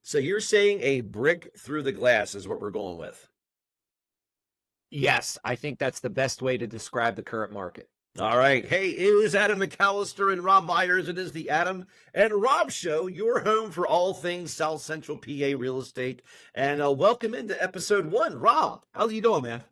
So you're saying a brick through the glass is what we're going with. Yes, I think that's the best way to describe the current market. All right. Hey, it was Adam McAllister and Rob Myers. It is the Adam and Rob Show, your home for all things South Central PA real estate. And welcome into episode 1. Rob, how you doing, man?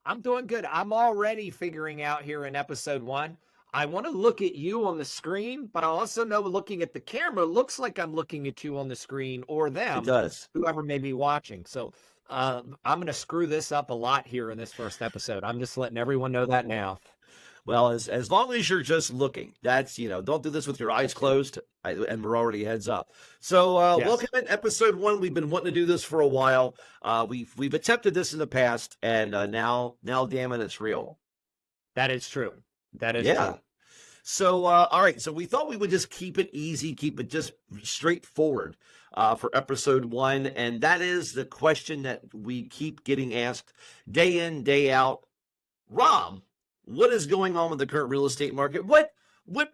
I'm doing good. I'm already figuring out here in episode 1. I want to look at you on the screen, but I also know looking at the camera looks like I'm looking at you on the screen or It them, does. whoever may be watching. So I'm going to screw this up a lot here in this first episode. I'm just letting everyone know that now. Well, as long as you're just looking, that's, don't do this with your eyes closed, and we're already heads up. So Yes. welcome in episode 1. We've been wanting to do this for a while. We've attempted this in the past, and now, damn it, it's real. That is true. That is Yeah. true. So, all right. So we thought we would just keep it easy, keep it just straightforward for episode 1. And that is the question that we keep getting asked day in, day out. Rob, what is going on with the current real estate market? What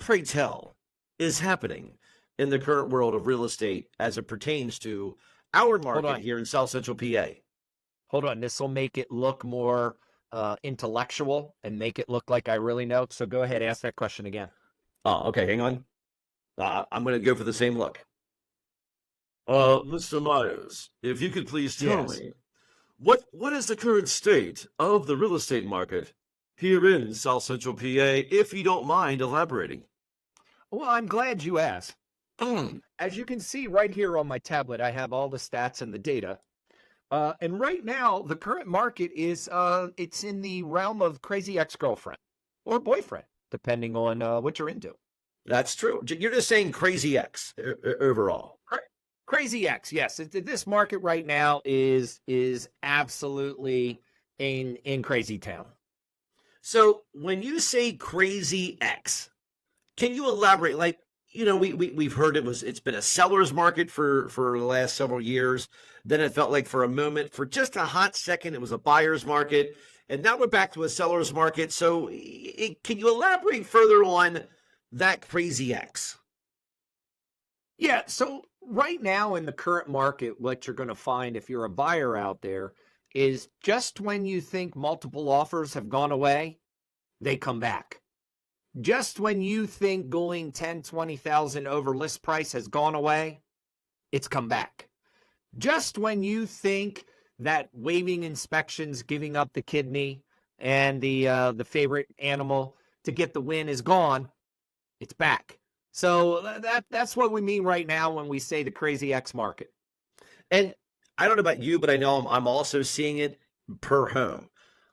pray tell, is happening in the current world of real estate as it pertains to our market here in South Central PA? Hold on. This will make it look more intellectual and make it look like I really know. So go ahead, ask that question again. Oh, okay. Hang on. I'm going to go for the same look. Mr. Myers, if you could please tell me, what is the current state of the real estate market here in South Central PA, if you don't mind elaborating? Well, I'm glad you asked. As you can see right here on my tablet, I have all the stats and the data. And right now, the current market is it's in the realm of crazy ex-girlfriend or boyfriend, depending on what you're into. That's true. You're just saying crazy X overall. Crazy X, yes. This market right now is absolutely in crazy town. So when you say crazy X, can you elaborate? Like, we've heard it's been a seller's market for the last several years. Then it felt like for a moment, for just a hot second, it was a buyer's market. And now we're back to a seller's market. So can you elaborate further on that crazy X? Yeah, so right now in the current market, what you're going to find if you're a buyer out there is just when you think multiple offers have gone away, they come back. Just when you think going 10, 20,000 over list price has gone away, it's come back. Just when you think that waiving inspections, giving up the kidney and the favorite animal to get the win is gone, it's back. So that's what we mean right now when we say the crazy X market. And I don't know about you, but I know I'm also seeing it per home.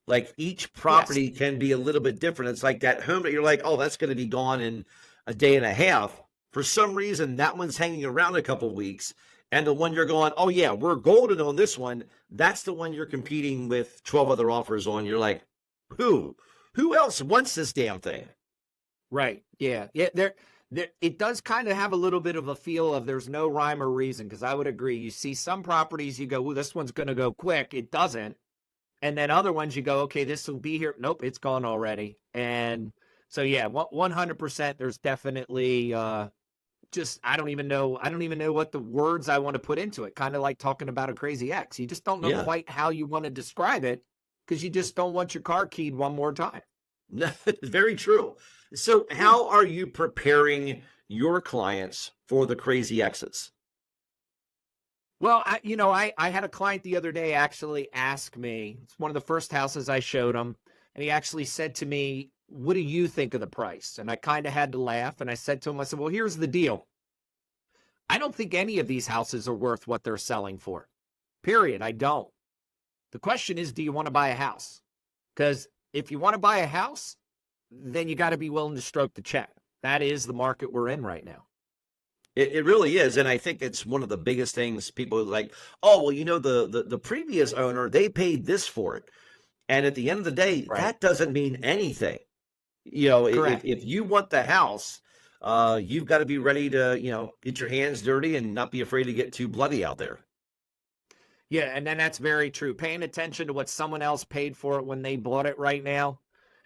Like each property can be a little bit different. It's like that home that you're like, oh, that's going to be gone in a day and a half. For some reason, that one's hanging around a couple of weeks. And the one you're going, oh, yeah, we're golden on this one. That's the one you're competing with 12 other offers on. You're like, who else wants this damn thing? Right. Yeah. Yeah. It does kind of have a little bit of a feel of there's no rhyme or reason, because I would agree. You see some properties, you go, well, this one's going to go quick. It doesn't. And then other ones you go, okay, this will be here. Nope, it's gone already. And so, yeah, 100%. There's definitely just I don't even know what the words I want to put into it. Kind of like talking about a crazy X. You just don't know quite how you want to describe it because you just don't want your car keyed one more time. Very true. So how are you preparing your clients for the crazy X's? Well, I had a client the other day actually ask me, it's one of the first houses I showed him, and he actually said to me, what do you think of the price? And I kind of had to laugh, and I said to him, I said, well, here's the deal. I don't think any of these houses are worth what they're selling for. Period. I don't. The question is, do you want to buy a house? Because if you want to buy a house, then you got to be willing to stroke the check. That is the market we're in right now. It really is. And I think it's one of the biggest things people are like, oh, well, the previous owner, they paid this for it. And at the end of the day, that doesn't mean anything. If you want the house, you've got to be ready to, get your hands dirty and not be afraid to get too bloody out there. Yeah, and then that's very true. Paying attention to what someone else paid for it when they bought it right now,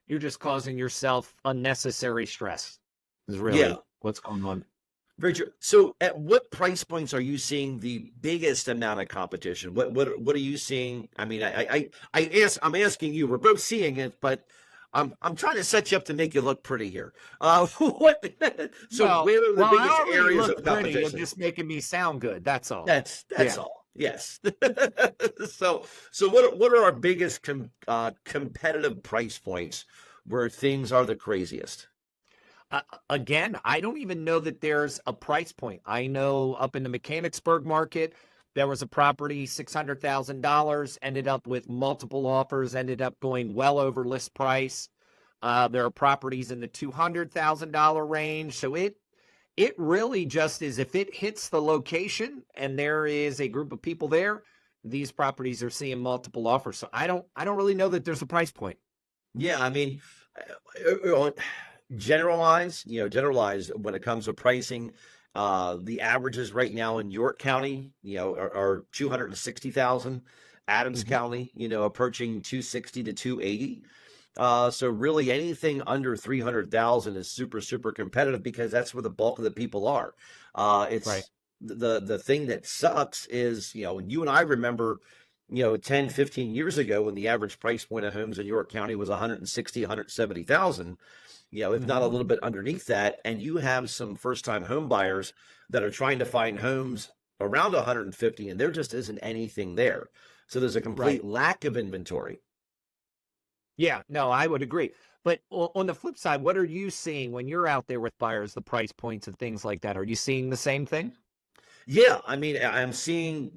you're just causing yourself unnecessary stress. Is really what's going on. Very true. So, at what price points are you seeing the biggest amount of competition? What are you seeing? I mean, I'm asking you. We're both seeing it, but I'm trying to set you up to make you look pretty here. What? So, Well, where are the well, I biggest already areas look of pretty. You're competition? just making me sound good. That's all. That's Yeah. all. Yes. So what are our biggest competitive price points where things are the craziest? Again, I don't even know that there's a price point. I know up in the Mechanicsburg market, there was a property, $600,000, ended up with multiple offers, ended up going well over list price. There are properties in the $200,000 range. So it really just is, if it hits the location and there is a group of people there, these properties are seeing multiple offers. So I don't really know that there's a price point. Yeah, I mean, generalize when it comes to pricing. The averages right now in York County, are 260,000. Adams Mhm. County, approaching 260 to 280. So really anything under 300,000 is super, super competitive because that's where the bulk of the people are. Right. It's the thing that sucks is, you and I remember, 10, 15 years ago when the average price point of homes in York County was 160, 170,000, if not a Mhm. little bit underneath that. And you have some first time home buyers that are trying to find homes around 150 and there just isn't anything there. So there's a Right. complete lack of inventory. Yeah, no, I would agree. But on the flip side, what are you seeing when you're out there with buyers, the price points and things like that? Are you seeing the same thing? Yeah, I mean, I'm seeing,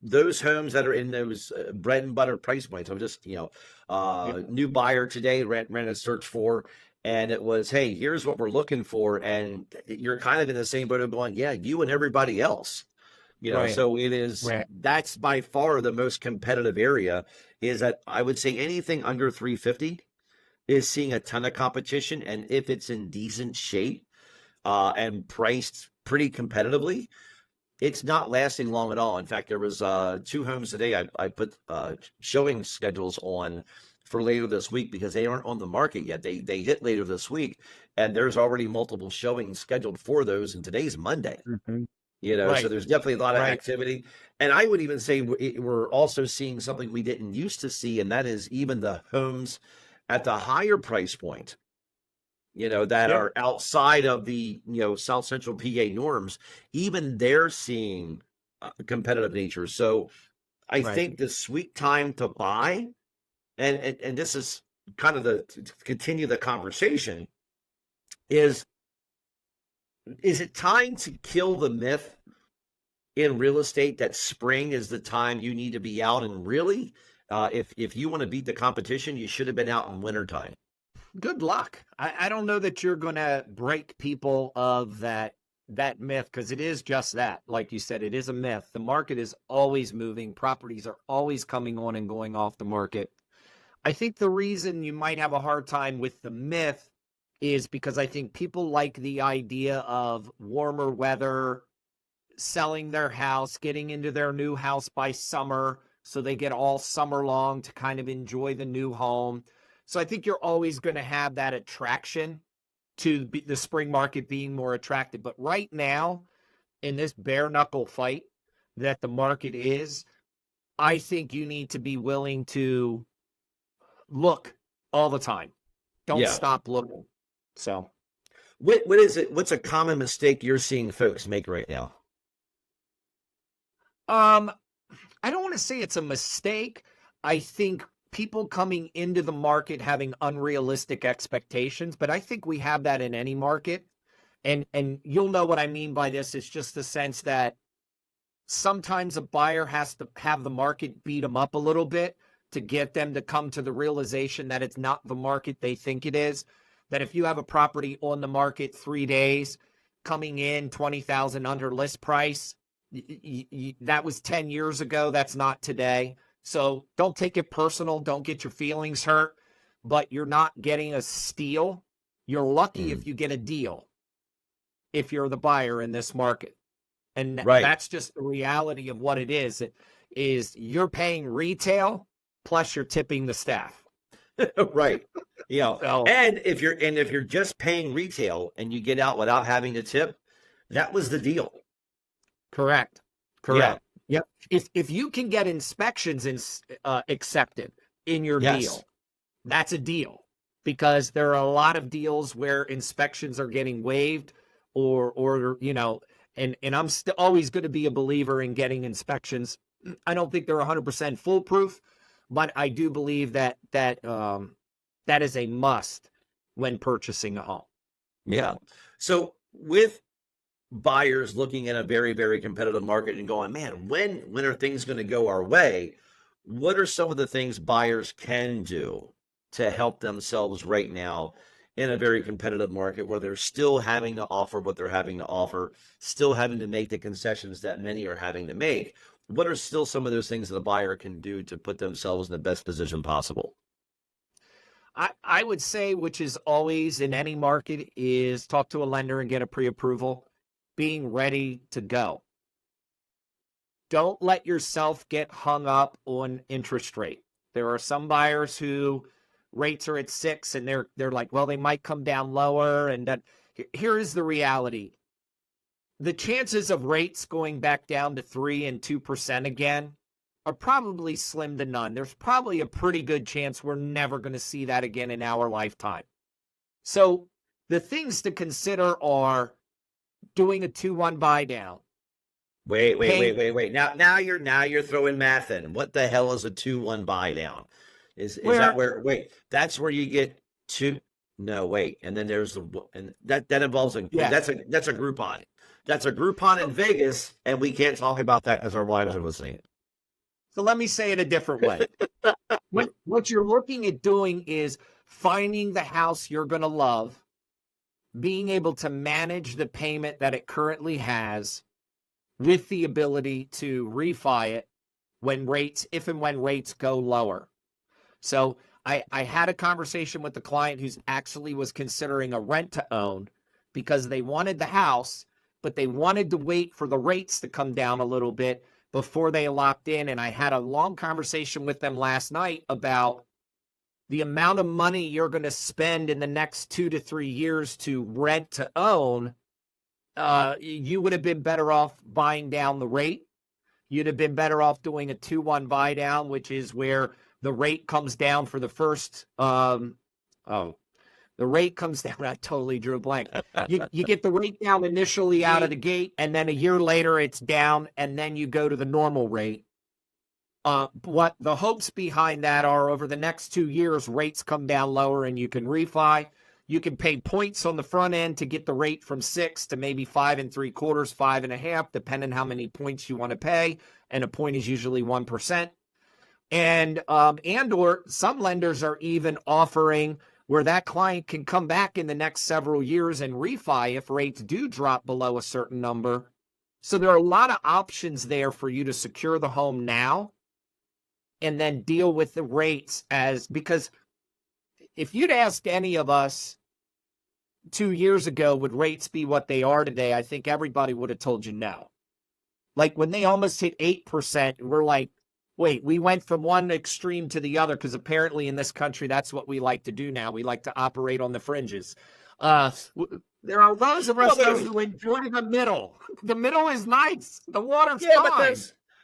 those homes that are in those bread and butter price points. I'm just, Yeah. new buyer today, ran a search for, and it was, hey, here's what we're looking for. And you're kind of in the same boat of going, yeah, you and everybody else, Right. so it is, Right. that's by far the most competitive area is that I would say anything under 350 is seeing a ton of competition. And if it's in decent shape, and priced pretty competitively, it's not lasting long at all. In fact, there was two homes today I put showing schedules on for later this week because they aren't on the market yet. They hit later this week, and there's already multiple showings scheduled for those. And today's Monday, Mhm. so Right. there's definitely a lot of Right. activity. And I would even say we're also seeing something we didn't used to see, and that is even the homes at the higher price point, that Yeah. are outside of the, South Central PA norms, even they're seeing competitive nature. So I Right. think the sweet time to buy, and this is kind of to continue the conversation, is it time to kill the myth in real estate that spring is the time you need to be out? And really, if you want to beat the competition, you should have been out in wintertime. Good luck. I don't know that you're going to break people of that myth, because it is just that. Like you said, it is a myth. The market is always moving. Properties are always coming on and going off the market. I think the reason you might have a hard time with the myth is because I think people like the idea of warmer weather, selling their house, getting into their new house by summer, so they get all summer long to kind of enjoy the new home. So I think you're always going to have that attraction to the spring market being more attractive. But right now, in this bare knuckle fight that the market is, I think you need to be willing to look all the time. Don't Yeah. stop looking. So, What is it? What's a common mistake you're seeing folks make right now? um, I don't want to say it's a mistake. I think people coming into the market having unrealistic expectations, but I think we have that in any market. And you'll know what I mean by this. It's just the sense that sometimes a buyer has to have the market beat them up a little bit to get them to come to the realization that it's not the market they think it is. That if you have a property on the market 3 days, coming in 20,000 under list price, that was 10 years ago. That's not today. So don't take it personal. Don't get your feelings hurt. But you're not getting a steal. You're lucky Mm, if you get a deal if you're the buyer in this market. And right. that's just the reality of what it is. It is, you're paying retail plus you're tipping the staff. Right. So And if you're just paying retail and you get out without having to tip, That was the deal. Correct. Yeah. Correct. Yep. If you can get inspections accepted in your Yes. deal, that's a deal, because there are a lot of deals where inspections are getting waived, or and I'm always going to be a believer in getting inspections. I don't think they're 100% foolproof, but I do believe that is a must when purchasing a home. Yeah. So with buyers looking at a very, very competitive market and going, man, when are things going to go our way? What are some of the things buyers can do to help themselves right now in a very competitive market where they're still having to offer what they're having to offer, still having to make the concessions that many are having to make? What are still some of those things that a buyer can do to put themselves in the best position possible? I would say, which is always in any market, is talk to a lender and get a pre-approval, being ready to go. Don't let yourself get hung up on interest rate. There are some buyers who rates are at 6 and they're like, well, they might come down lower. And that, here is the reality. The chances of rates going back down to 3 and 2% again are probably slim to none. There's probably a pretty good chance we're never going to see that again in our lifetime. So the things to consider are doing a 2-1 buy down. Wait. Now you're throwing math in. What the hell is a 2-1 buy down? Is that Where, where that's where you get two? No, wait. And then there's and that involves yeah. that's a Groupon. That's a Groupon in Vegas, and we can't talk about that as our wives was saying. So let me say it a different way. What you're looking at doing is finding the house you're going to love, being able to manage the payment that it currently has, with the ability to refi it if and when rates go lower. So I had a conversation with the client who's actually was considering a rent to own because they wanted the house, but they wanted to wait for the rates to come down a little bit before they locked in. And I had a long conversation with them last night about the amount of money you're going to spend in the next 2 to 3 years to rent to own. You would have been better off buying down the rate. You'd have been better off doing a 2-1 buy down, which is where the rate comes down for the first. The rate comes down. I totally drew a blank. You get the rate down initially out of the gate, and then a year later it's down, and then you go to the normal rate. What the hopes behind that are, over the next 2 years, rates come down lower and you can refi. You can pay points on the front end to get the rate from 6 to maybe 5 3/4, 5.5, depending how many points you want to pay. And a point is usually 1%. And or some lenders are even offering where that client can come back in the next several years and refi if rates do drop below a certain number. So there are a lot of options there for you to secure the home now and then deal with the rates, because if you'd asked any of us 2 years ago, would rates be what they are today, I think everybody would have told you no. Like when they almost hit 8%, we're like, wait, we went from one extreme to the other, because apparently in this country, that's what we like to do now. We like to operate on the fringes. There are those of us who enjoy the middle. The middle is nice. The water's fine.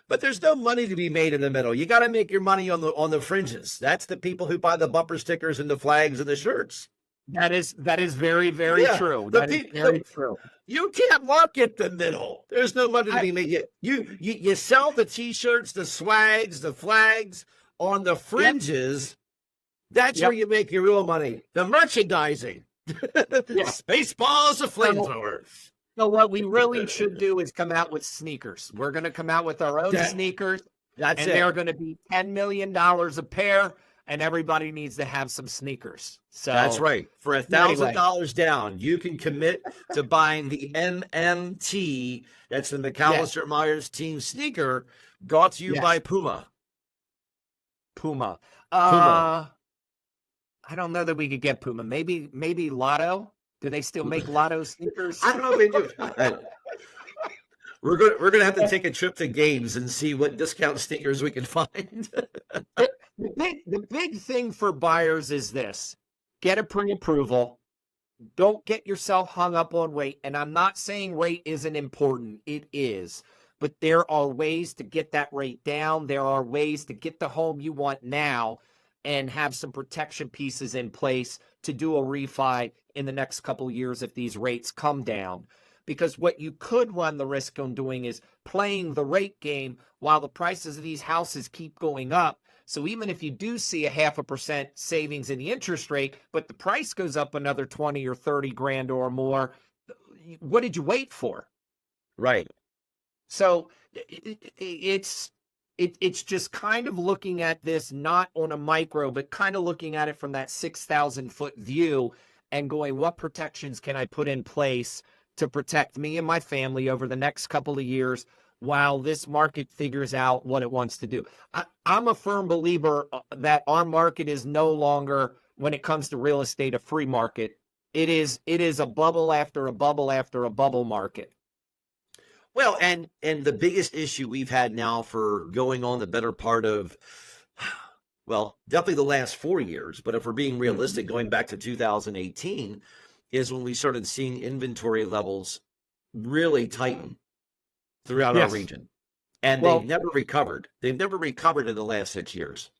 But there's no money to be made in the middle. You got to make your money on the fringes. That's the people who buy the bumper stickers and the flags and the shirts. That is very, very true. That is very true. You can't market the middle. There's no money to be made. You sell the T-shirts, the swags, the flags on the fringes. Yep. That's where you make your real money. The merchandising. Spaceballs, a flamethrower. So what we really should do is come out with sneakers. We're going to come out with our own sneakers. That's and they're going to be $10 million a pair, and everybody needs to have some sneakers. So that's right. For $1,000 down, you can commit to buying the MMT. That's the McAllister Myers team sneaker, brought to you by Puma. Puma. I don't know that we could get Puma. Maybe Lotto. Do they still make Lotto sneakers? I don't know if they do. We're gonna have to take a trip to Games and see what discount sneakers we can find. The big thing for buyers is this: get a pre-approval, don't get yourself hung up on rate. And I'm not saying rate isn't important. It is. But there are ways to get that rate down. There are ways to get the home you want now and have some protection pieces in place to do a refi in the next couple of years if these rates come down. Because what you could run the risk on doing is playing the rate game while the prices of these houses keep going up. So even if you do see a 0.5% savings in the interest rate, but the price goes up another 20 or 30 grand or more, what did you wait for? Right. So it's just kind of looking at this not on a micro, but kind of looking at it from that 6,000-foot view and going, what protections can I put in place to protect me and my family over the next couple of years while this market figures out what it wants to do? I'm a firm believer that our market is no longer, when it comes to real estate, a free market. It is a bubble after a bubble after a bubble market. Well, and the biggest issue we've had now for going on the better part of, well, definitely the last 4 years, but if we're being realistic, going back to 2018, is when we started seeing inventory levels really tighten throughout our region. And Well, they've never recovered. They've never recovered in the last 6 years.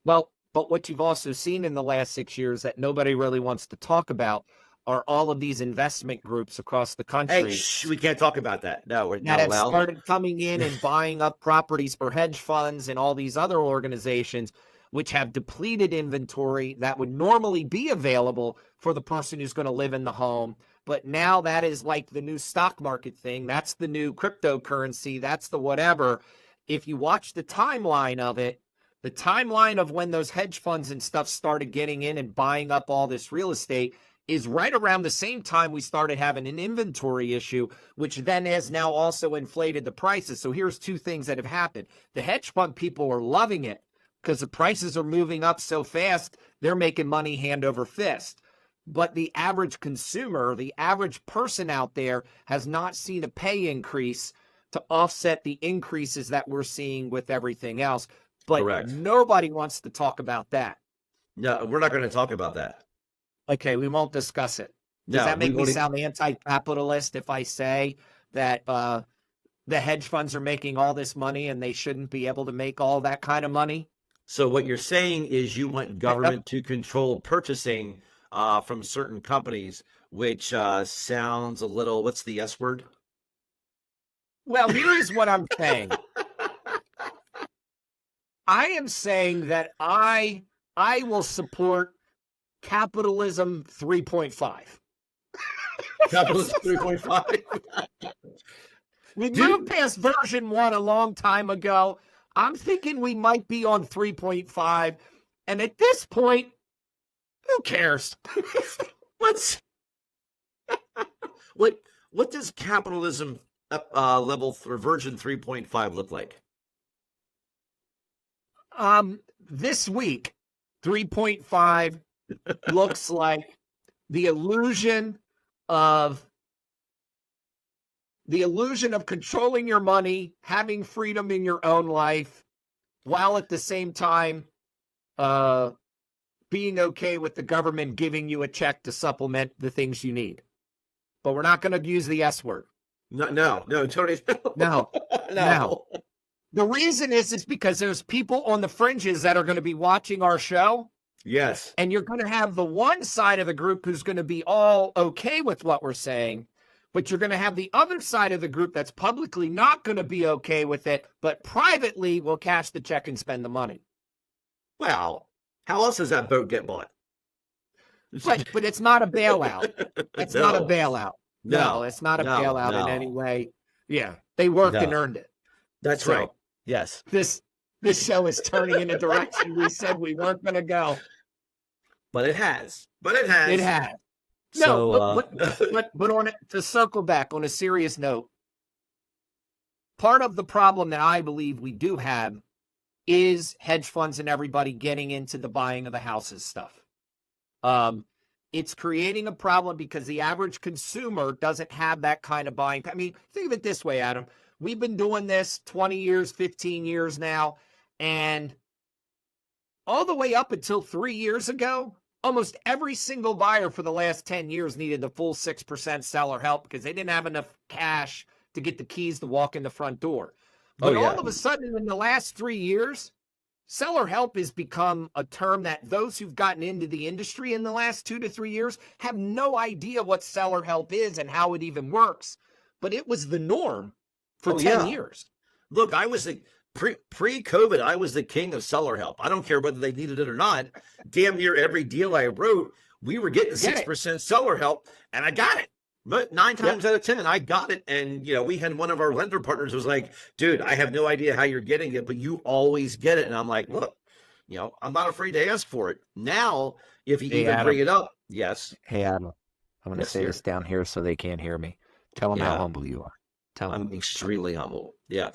Well, but what you've also seen in the last 6 years that nobody really wants to talk about are all of these investment groups across the country Hey, we can't talk about that. No, we're that not have allowed. started coming in and buying up properties for hedge funds and all these other organizations, which have depleted inventory that would normally be available for the person who's going to live in the home. But now that is like the new stock market thing. That's the new cryptocurrency. That's the whatever. If you watch the timeline of it, the timeline of when those hedge funds and stuff started getting in and buying up all this real estate is right around the same time we started having an inventory issue, which then has now also inflated the prices. So here's two things that have happened. The hedge fund people are loving it because the prices are moving up so fast, they're making money hand over fist. But the average consumer, the average person out there has not seen a pay increase to offset the increases that we're seeing with everything else. But Correct. Nobody wants to talk about that. No, we're not going to talk about that. Okay, we won't discuss it. Does No, that make we me won't. sound anti-capitalist if I say that the hedge funds are making all this money and they shouldn't be able to make all that kind of money? So what you're saying is you want government to control purchasing from certain companies, which sounds a little, what's the S word? Well, here's what I'm saying. I am saying that I will support capitalism 3.5. Capitalism 3.5. We moved past version 1 a long time ago. I'm thinking we might be on 3.5. And at this point, who cares? What does capitalism level for version 3.5 look like? This week, 3.5 looks like the illusion of controlling your money, having freedom in your own life, while at the same time being okay with the government giving you a check to supplement the things you need. But we're not going to use the S word. No, Tony. No. No. The reason is because there's people on the fringes that are going to be watching our show. Yes. And you're going to have the one side of the group who's going to be all okay with what we're saying, but you're going to have the other side of the group that's publicly not going to be okay with it, but privately will cash the check and spend the money. Well, how else does that boat get bought? But it's not a bailout. It's not a bailout. No, it's not a bailout no. in any way. Yeah, they worked and earned it. That's So, right. Yes. This show is turning in a direction we said we weren't going to go. But it has. It has. No, but on it, to circle back on a serious note, part of the problem that I believe we do have is hedge funds and everybody getting into the buying of the houses stuff. It's creating a problem because the average consumer doesn't have that kind of buying. I mean, think of it this way, Adam. We've been doing this 20 years, 15 years now, and all the way up until 3 years ago, almost every single buyer for the last 10 years needed the full 6% seller help because they didn't have enough cash to get the keys to walk in the front door. Oh But all yeah. of a sudden, in the last 3 years, seller help has become a term that those who've gotten into the industry in the last 2 to 3 years have no idea what seller help is and how it even works. But it was the norm for Oh 10 yeah. years. Look, I was the pre-COVID, I was the king of seller help. I don't care whether they needed it or not. Damn near every deal I wrote, we were getting Get it. 6% seller help, and I got it. But 9 times out of 10, I got it. And we had one of our lender partners was like, dude, I have no idea how you're getting it, but you always get it. And I'm like, look, I'm not afraid to ask for it. Now, if you Hey, even Adam. bring it up, yes. Hey, Adam, I'm going to Yes, say sir. this down here so they can't hear me. Tell them how Yeah. humble you are. Tell them. I'm extremely humble. Yeah.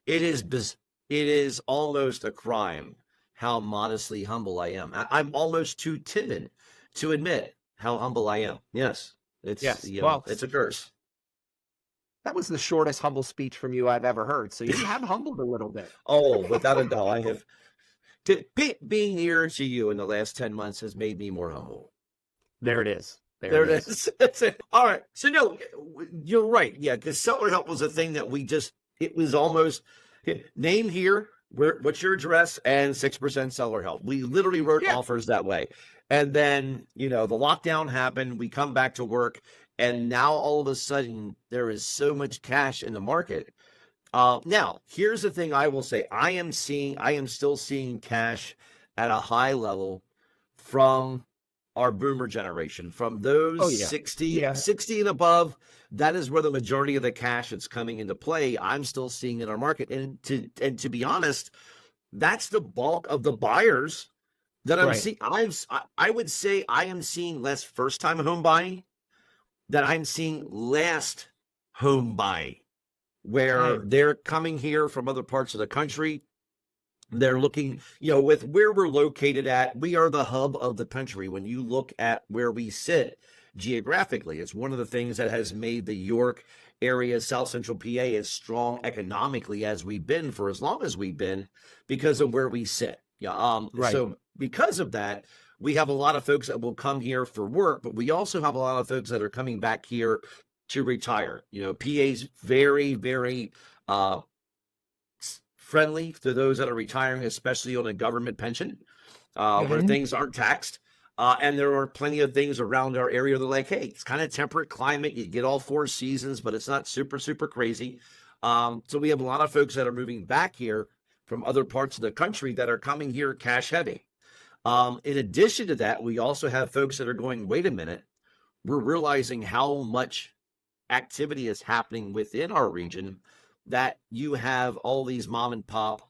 It is almost a crime how modestly humble I am. I'm almost too timid to admit how humble I am. Yes. It's Yes. Well, it's a curse. that was the shortest humble speech from you I've ever heard. So you have humbled a little bit. Oh, without a doubt, I have being here to you in the last 10 months has made me more humble. There it is. There it is. That's it. All right. So no, you're right. Yeah, because seller help was a thing that it was almost name here, what's your address, and 6% seller help. We literally wrote offers that way. And then, the lockdown happened, we come back to work, and now all of a sudden there is so much cash in the market. Now, here's the thing I will say. I am still seeing cash at a high level from our boomer generation, from those 60 and above. That is where the majority of the cash that's coming into play. I'm still seeing in our market. And to be honest, that's the bulk of the buyers that I'm seeing. I would say I am seeing less first time home buying than I'm seeing last home buying, where they're coming here from other parts of the country. They're looking, with where we're located at, we are the hub of the country. When you look at where we sit geographically, it's one of the things that has made the York area, South Central PA, as strong economically as we've been for as long as we've been because of where we sit. Yeah. So because of that, we have a lot of folks that will come here for work, but we also have a lot of folks that are coming back here to retire. PA's very, very, friendly to those that are retiring, especially on a government pension, where things aren't taxed. And there are plenty of things around our area that are like, hey, it's kind of temperate climate. You get all 4 seasons, but it's not super, super crazy. So we have a lot of folks that are moving back here from other parts of the country that are coming here cash heavy. In addition to that, we also have folks that are going, wait a minute, we're realizing how much activity is happening within our region, that you have all these mom and pop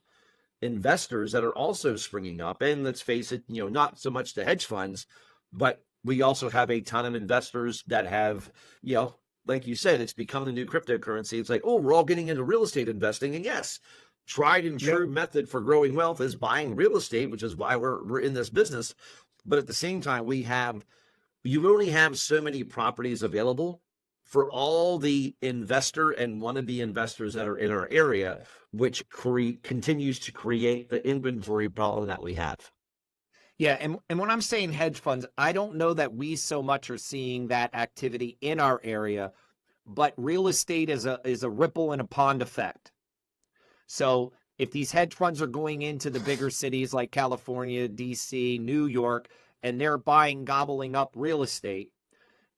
investors that are also springing up. And let's face it, not so much the hedge funds, but we also have a ton of investors that have, like you said, it's become the new cryptocurrency. It's like, oh, we're all getting into real estate investing. And yes, tried and true method for growing wealth is buying real estate, which is why we're in this business. But at the same time, you only have so many properties available for all the investor and wannabe investors that are in our area, which continues to create the inventory problem that we have. Yeah, and when I'm saying hedge funds, I don't know that we so much are seeing that activity in our area, but real estate is a ripple in a pond effect. So if these hedge funds are going into the bigger cities like California, DC, New York, and they're gobbling up real estate,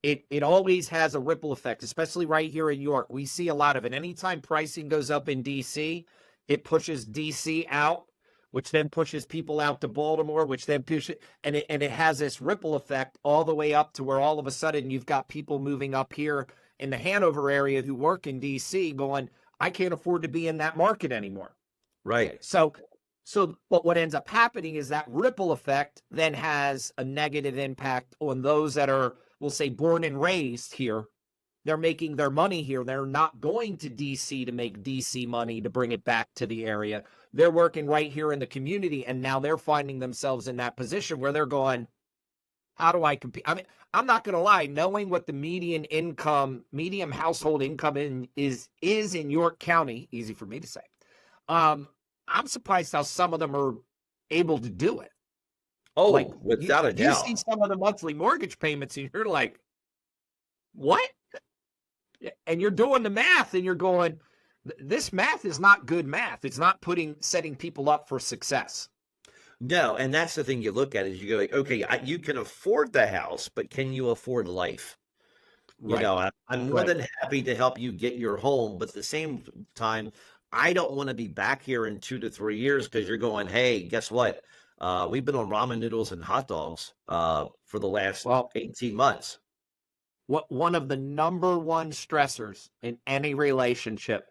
it always has a ripple effect, especially right here in New York. We see a lot of it. Anytime pricing goes up in DC, it pushes DC out, which then pushes people out to Baltimore, which then pushes, and it has this ripple effect all the way up to where all of a sudden you've got people moving up here in the Hanover area who work in DC going, I can't afford to be in that market anymore. Right. So what ends up happening is that ripple effect then has a negative impact on those that are, we'll say, born and raised here. They're making their money here. They're not going to DC to make DC money to bring it back to the area. They're working right here in the community, and now they're finding themselves in that position where they're going, how do I compete? I mean, I'm not going to lie, knowing what the median household income is in York County, easy for me to say. I'm surprised how some of them are able to do it. Like Oh, without a you see doubt. some of the monthly mortgage payments and you're like, what? And you're doing the math and you're going, this math is not good math. It's not setting people up for success. No, and that's the thing you look at is you go like, okay, you can afford the house, but can you afford life? Right. I'm more Right. than happy to help you get your home, but at the same time, I don't want to be back here in 2 to 3 years because you're going, hey, guess what? We've been on ramen noodles and hot dogs for the last Well, 18 months. what one of the number one stressors in any relationship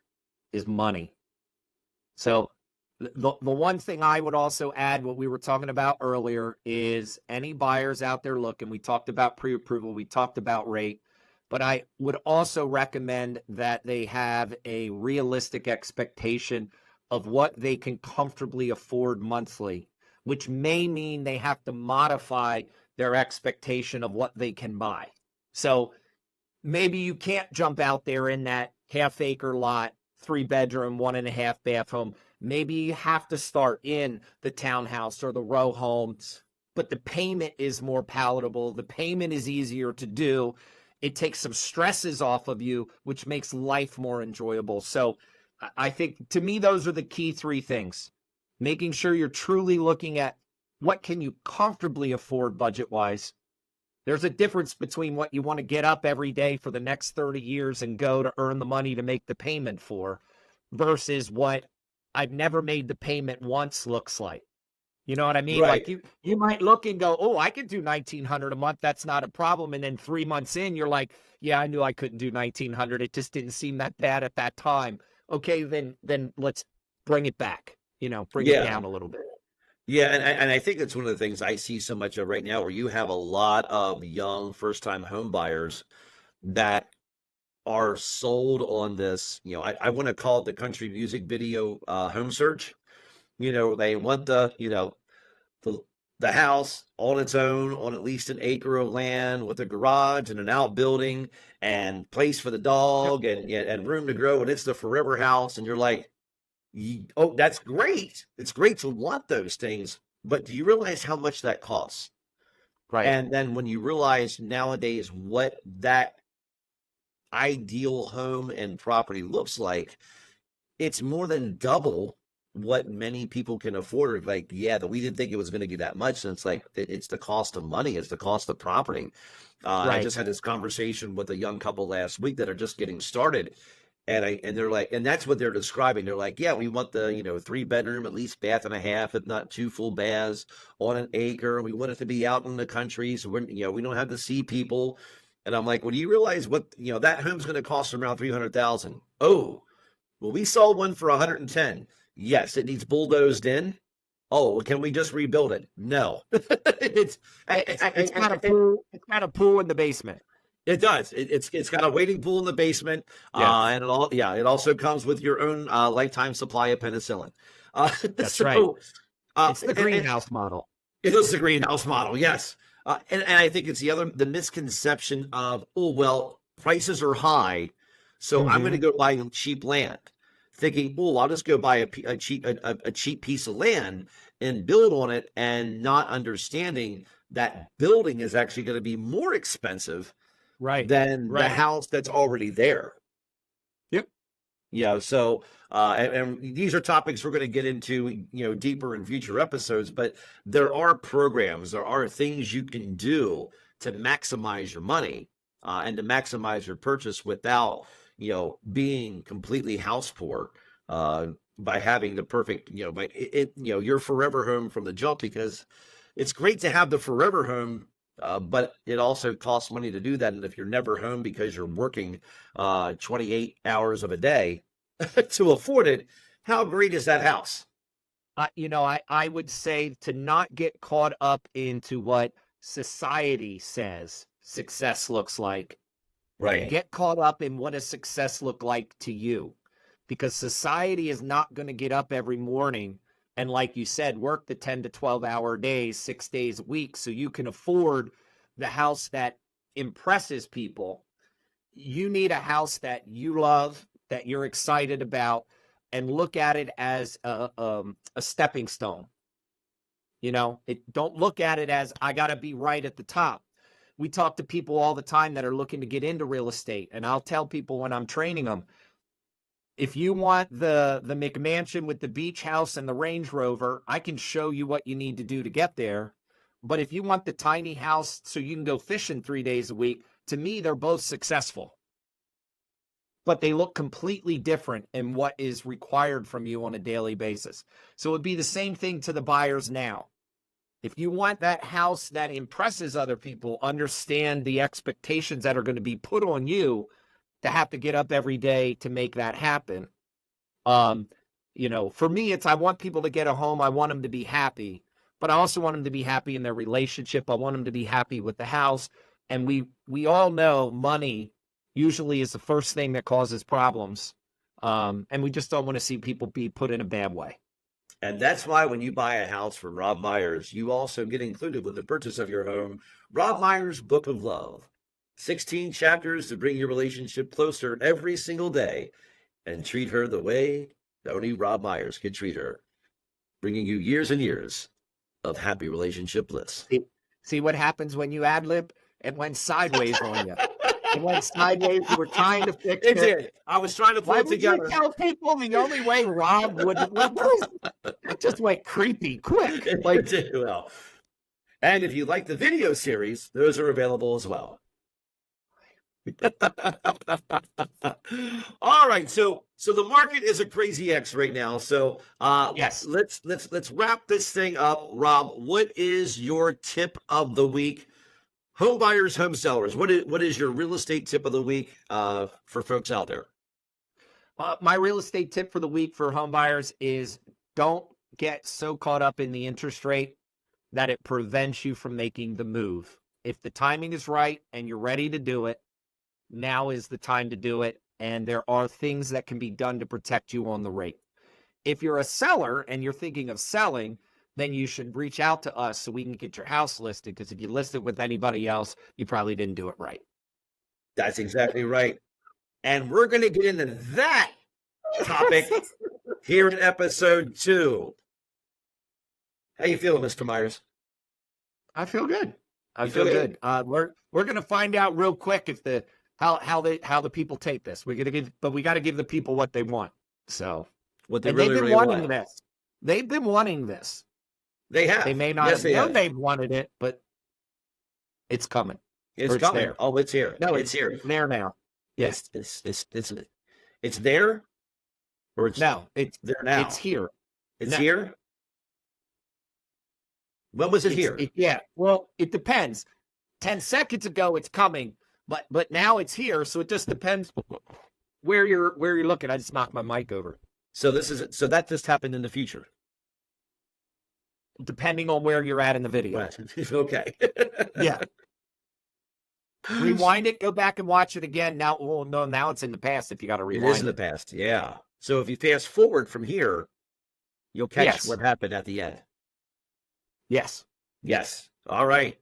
is money. So the one thing I would also add, what we were talking about earlier, is any buyers out there looking, we talked about pre-approval, we talked about rate, but I would also recommend that they have a realistic expectation of what they can comfortably afford monthly, which may mean they have to modify their expectation of what they can buy. So maybe you can't jump out there in that half-acre lot, 3-bedroom, 1.5 bath home. Maybe you have to start in the townhouse or the row homes, but the payment is more palatable. The payment is easier to do. It takes some stresses off of you, which makes life more enjoyable. So I think, to me, those are the key three things. Making sure you're truly looking at what can you comfortably afford budget-wise. There's a difference between what you want to get up every day for the next 30 years and go to earn the money to make the payment for versus what I've never made the payment once looks like. You know what I mean? Like Right. you might look and go, "Oh, I could do 1900 a month. That's not a problem." And then 3 months in, you're like, "Yeah, I knew I couldn't do 1900. It just didn't seem that bad at that time." Okay, then let's bring it back. Bring it Yeah. down a little bit. Yeah, and I think that's one of the things I see so much of right now, where you have a lot of young first-time home buyers that are sold on this. I want to call it the country music video home search. They want the the house on its own on at least an acre of land with a garage and an outbuilding and place for the Yep. dog and room to grow, and it's the forever house. And you're like, oh, that's great. It's great to want those things, but do you realize how much that costs? Right. And then when you realize nowadays what that ideal home and property looks like, it's more than double what many people can afford. Like, yeah, we didn't think it was going to be that much. And it's like, it's the cost of money, it's the cost of property. I Right. just had this conversation with a young couple last week that are just getting started. And they're like, and that's what they're describing. They're like, yeah, we want the, 3 bedroom, at least bath and a half, if not two full baths on an acre. We want it to be out in the country. So we don't have to see people. And I'm like, well, do you realize what, that home's going to cost around 300,000? Oh, well, we sold one for 110. Yes, it needs bulldozed in. Oh, well, can we just rebuild it? No. it's, It's got a pool. It's got a pool in the basement. it does. It's got a waiting pool in the basement, Yes, and it also comes with your own lifetime supply of penicillin. Uh, that's right. so uh, It's the and greenhouse model. it is the greenhouse model, yes. And I think it's the misconception of, oh well, prices are high, so I'm going to Hmm. go buy cheap land, thinking, oh, I'll just go buy a cheap piece of land and build on it, and not understanding that building is actually going to be more expensive Right. than the Right. house that's already there. Yep. So and these are topics we're going to get into, deeper in future episodes, but there are programs, there are things you can do to maximize your money and to maximize your purchase without, being completely house poor by having the perfect, by your forever home from the jump, because it's great to have the forever home. But it also costs money to do that. And if you're never home because you're working 28 hours of a day to afford it, how great is that house? I would say to not get caught up into what society says success looks like. Right. Get caught up in what does success look like to you, because society is not going to get up every morning and, like you said, work the 10 to 12-hour days, 6 days a week, so you can afford the house that impresses people. You need a house that you love, that you're excited about, and look at it as a stepping stone. Don't look at it as I got to be right at the top. We talk to people all the time that are looking to get into real estate. And I'll tell people when I'm training them, if you want the McMansion with the beach house and the Range Rover, I can show you what you need to do to get there. But if you want the tiny house so you can go fishing 3 days a week, to me, they're both successful. But they look completely different in what is required from you on a daily basis. So it would be the same thing to the buyers now. If you want that house that impresses other people, understand the expectations that are going to be put on you to have to get up every day to make that happen. For me, it's I want people to get a home. I want them to be happy, but I also want them to be happy in their relationship. I want them to be happy with the house. And we all know money usually is the first thing that causes problems. And we just don't want to see people be put in a bad way. And that's why when you buy a house from Rob Myers, you also get included with the purchase of your home, Rob Myers' Book of Love. 16 chapters to bring your relationship closer every single day and treat her the way only Rob Myers can treat her, bringing you years and years of happy relationship bliss. See what happens when you ad-lib? It went sideways on you. It went sideways. You were trying to fix it. It did. I was trying to pull it together. Why would you tell people the only way Rob would? It just went creepy quick. Like, well. And if you like the video series, those are available as well. All right, so the market is a crazy X right now. So yes, let's wrap this thing up. Rob, what is your tip of the week? Home buyers, home sellers. What is your real estate tip of the week for folks out there? My real estate tip for the week for home buyers is don't get so caught up in the interest rate that it prevents you from making the move. If the timing is right and you're ready to do it, now is the time to do it. And there are things that can be done to protect you on the rate. If you're a seller and you're thinking of selling, then you should reach out to us so we can get your house listed. Because if you list it with anybody else, you probably didn't do it right. That's exactly right. And we're going to get into that topic here in episode 2. How you feeling, Mr. Myers? I feel good. I feel good. We're going to find out real quick if how the people take this. We got to give the people what they want. So what they really want. This. They've been wanting this. They have. They may not have known they've wanted it, but it's coming. It's coming. There. Oh, it's here. No, it's here. It's there now. Yes, it's there. Or it's there now. It's here. It's here. When was it here? Yeah. Well, it depends. 10 seconds ago, it's coming, but now it's here. So it just depends where you're looking. I just knocked my mic over. So that just happened in the future. Depending on where you're at in the video. Right. Okay. Yeah. Rewind it, go back and watch it again. Now it's in the past if you got to rewind. It is in the past, yeah. So if you fast forward from here, you'll catch what happened at the end. Yes. Yes. All right.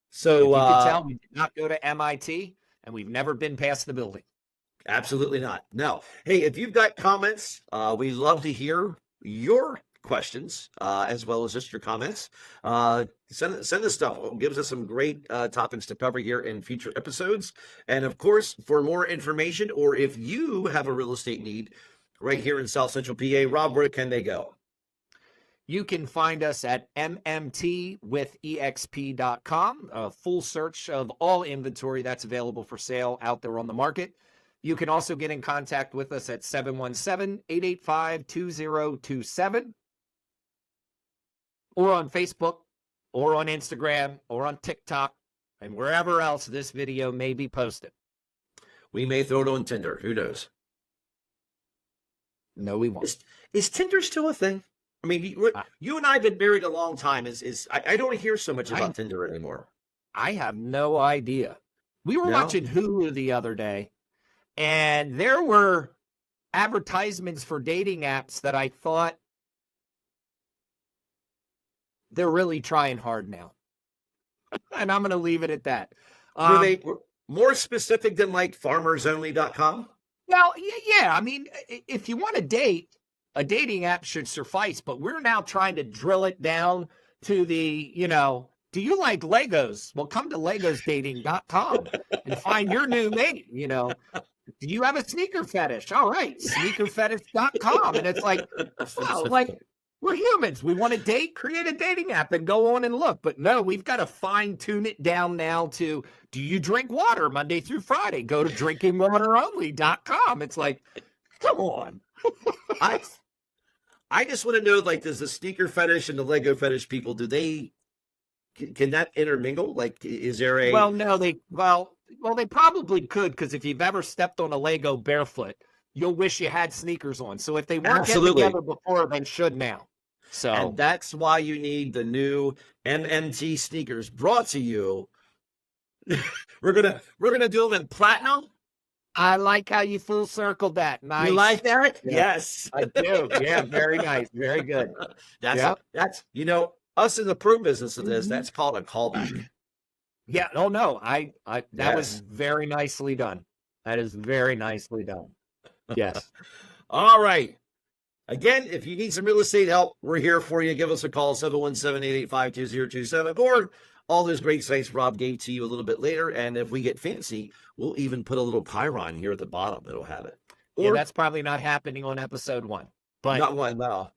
So you can tell we did not go to MIT and we've never been past the building. Absolutely not. No. Hey, if you've got comments, we love to hear your questions as well as just your comments. Send us stuff. It gives us some great topics to cover here in future episodes. And of course, for more information, or if you have a real estate need right here in South Central PA, Rob, where can they go? You can find us at mmtwithexp.com, a full search of all inventory that's available for sale out there on the market. You can also get in contact with us at 717-885-2027, or on Facebook, or on Instagram, or on TikTok, and wherever else this video may be posted. We may throw it on Tinder. Who knows? No, we won't. Is Tinder still a thing? I mean, you and I have been married a long time. I don't hear so much about Tinder anymore. I have no idea. We were watching Hulu the other day, and there were advertisements for dating apps that I thought they're really trying hard now. And I'm going to leave it at that. Were they more specific than like farmersonly.com? Well, yeah. I mean, if you want to date, a dating app should suffice, but we're now trying to drill it down to the, do you like Legos? Well, come to legosdating.com and find your new mate, Do you have a sneaker fetish? All right, sneakerfetish.com. And it's like, wow, like we're humans. We want to date, create a dating app and go on and look. But no, we've got to fine tune it down now to, do you drink water Monday through Friday? Go to drinkingwateronly.com. It's like, come on. I just want to know, like, does the sneaker fetish and the Lego fetish people, can that intermingle? Like, is there a... Well, no, they probably could, because if you've ever stepped on a Lego barefoot, you'll wish you had sneakers on. So if they weren't getting together before, they should now. So, and that's why you need the new MMT sneakers brought to you. we're gonna do them in platinum. I like how you full circled that. Nice. You like that? Yeah, yes, I do. Yeah, very nice, very good. That's us in the pro business of this. That's called a callback. Yeah. Oh no, that was very nicely done. That is very nicely done. Yes. All right. Again, if you need some real estate help, we're here for you. Give us a call, 717-885-2027, or all those great sites Rob gave to you a little bit later. And if we get fancy, we'll even put a little Chiron here at the bottom. It'll have it. Or, yeah, that's probably not happening on episode 1. But not one, no.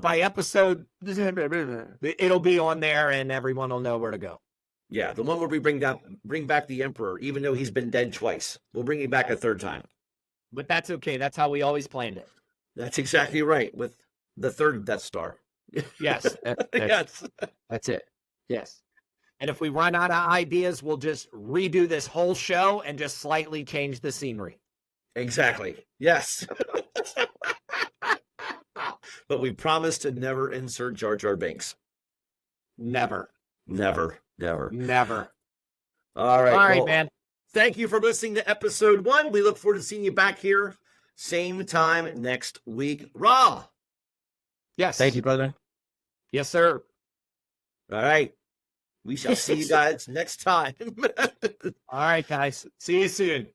By episode, it'll be on there and everyone will know where to go. Yeah, the one where we bring back the Emperor, even though he's been dead twice. We'll bring him back a third time. But that's okay. That's how we always planned it. That's exactly right, with the third Death Star. Yes. Yes. That's it. Yes. And if we run out of ideas, we'll just redo this whole show and just slightly change the scenery. Exactly. Yes. But we promise to never insert Jar Jar Binks. Never. Never. All right, man. Thank you for listening to episode 1. We look forward to seeing you back here same time next week. Rob. Yes. Thank you, brother. Yes, sir. All right. We shall see you guys next time. All right, guys. See you soon.